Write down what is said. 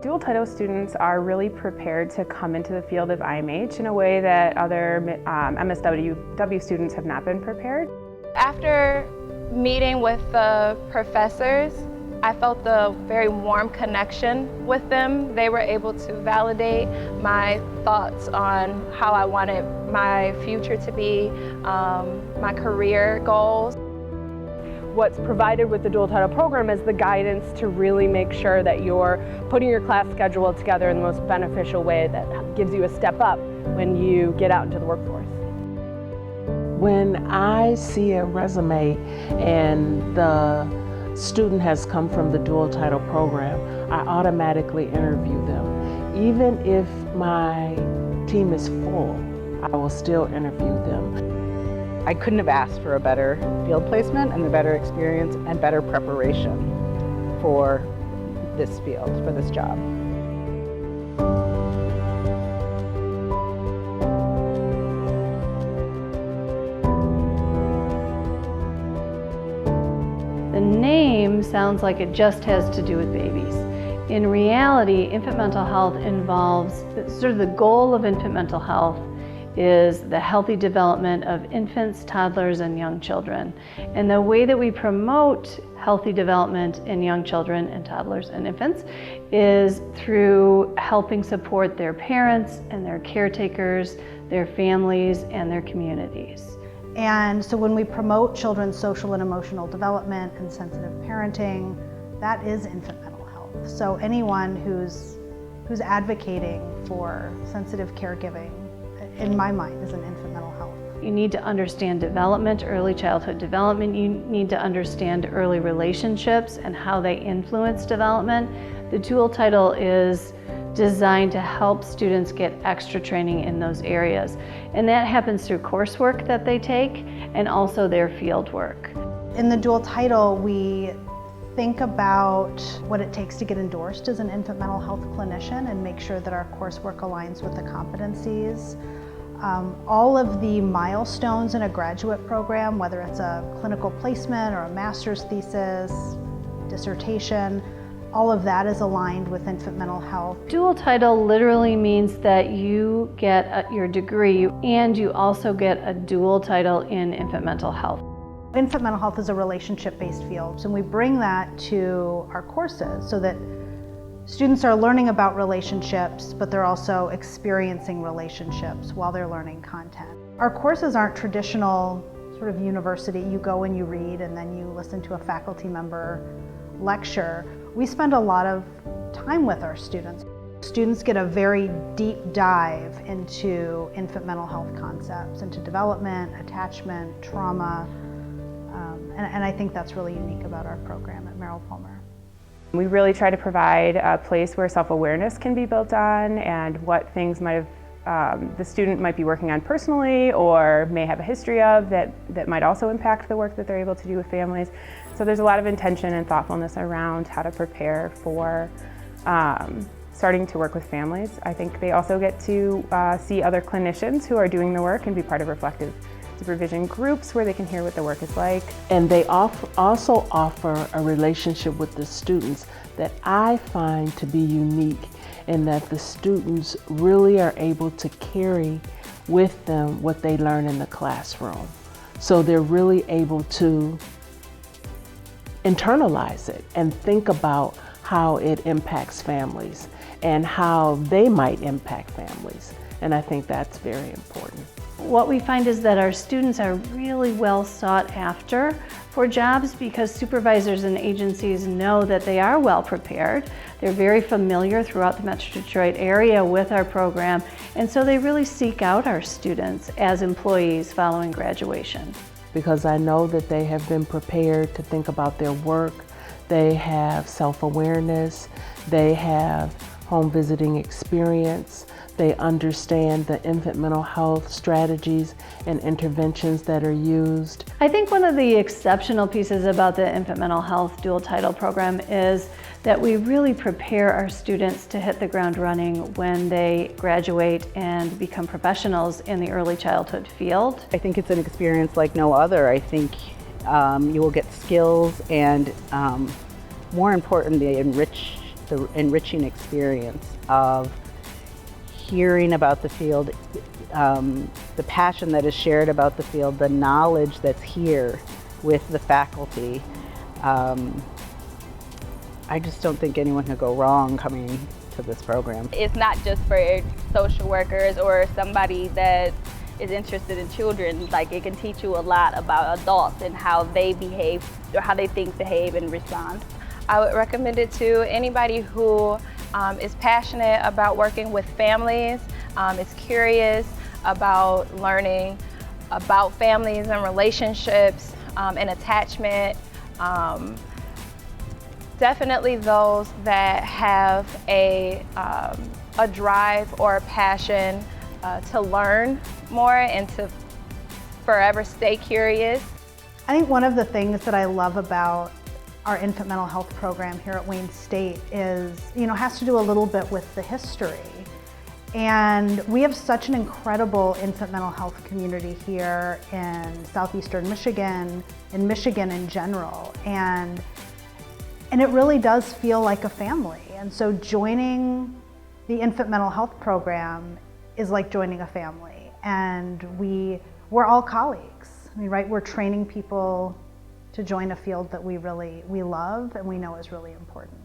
Dual title students are really prepared to come into the field of IMH in a way that other MSW students have not been prepared. After meeting with the professors, I felt a very warm connection with them. They were able to validate my thoughts on how I wanted my future to be, my career goals. What's provided with the dual title program is the guidance to really make sure that you're putting your class schedule together in the most beneficial way that gives you a step up when you get out into the workforce. When I see a resume and the student has come from the dual title program, I automatically interview them. Even if my team is full, I will still interview them. I couldn't have asked for a better field placement and a better experience and better preparation for this field, for this job. The name sounds like it just has to do with babies. In reality, infant mental health involves, sort of the goal of infant mental health is the healthy development of infants, toddlers, and young children. And the way that we promote healthy development in young children and toddlers and infants is through helping support their parents and their caretakers, their families, and their communities. And so when we promote children's social and emotional development and sensitive parenting, that is infant mental health. So anyone who's advocating for sensitive caregiving, in my mind, is an infant mental health. You need to understand development, early childhood development. You need to understand early relationships and how they influence development. The dual title is designed to help students get extra training in those areas. And that happens through coursework that they take and also their field work. In the dual title, we think about what it takes to get endorsed as an infant mental health clinician and make sure that our coursework aligns with the competencies. All of the milestones in a graduate program, whether it's a clinical placement or a master's thesis, dissertation, all of that is aligned with infant mental health. Dual title literally means that you get your degree and you also get a dual title in infant mental health. Infant mental health is a relationship-based field, and we bring that to our courses so that students are learning about relationships, but they're also experiencing relationships while they're learning content. Our courses aren't traditional sort of university, you go and you read and then you listen to a faculty member lecture. We spend a lot of time with our students. Students get a very deep dive into infant mental health concepts, into development, attachment, trauma, and I think that's really unique about our program at Merrill-Palmer. We really try to provide a place where self-awareness can be built on and what things might have, the student might be working on personally or may have a history of that might also impact the work that they're able to do with families. So there's a lot of intention and thoughtfulness around how to prepare for starting to work with families. I think they also get to see other clinicians who are doing the work and be part of reflective supervision groups where they can hear what the work is like. And they also offer a relationship with the students that I find to be unique in that the students really are able to carry with them what they learn in the classroom. So they're really able to internalize it and think about how it impacts families and how they might impact families. And I think that's very important. What we find is that our students are really well sought after for jobs because supervisors and agencies know that they are well prepared. They're very familiar throughout the Metro Detroit area with our program, and so they really seek out our students as employees following graduation. Because I know that they have been prepared to think about their work, they have self-awareness, they have home visiting experience, they understand the infant mental health strategies and interventions that are used. I think one of the exceptional pieces about the infant mental health dual title program is that we really prepare our students to hit the ground running when they graduate and become professionals in the early childhood field. I think it's an experience like no other. I think you will get skills and more importantly, the enriching experience of hearing about the field, the passion that is shared about the field, the knowledge that's here with the faculty. I just don't think anyone could go wrong coming to this program. It's not just for social workers or somebody that is interested in children. Like, it can teach you a lot about adults and how they behave, or how they think, behave, and respond. I would recommend it to anybody who is passionate about working with families, is curious about learning about families and relationships and attachment. Definitely those that have a drive or a passion to learn more and to forever stay curious. I think one of the things that I love about our infant mental health program here at Wayne State is, has to do a little bit with the history. And we have such an incredible infant mental health community here in southeastern Michigan, in Michigan in general. And it really does feel like a family. And so joining the infant mental health program is like joining a family. And we're all colleagues. I mean, right? We're training people to join a field that we love and we know is really important.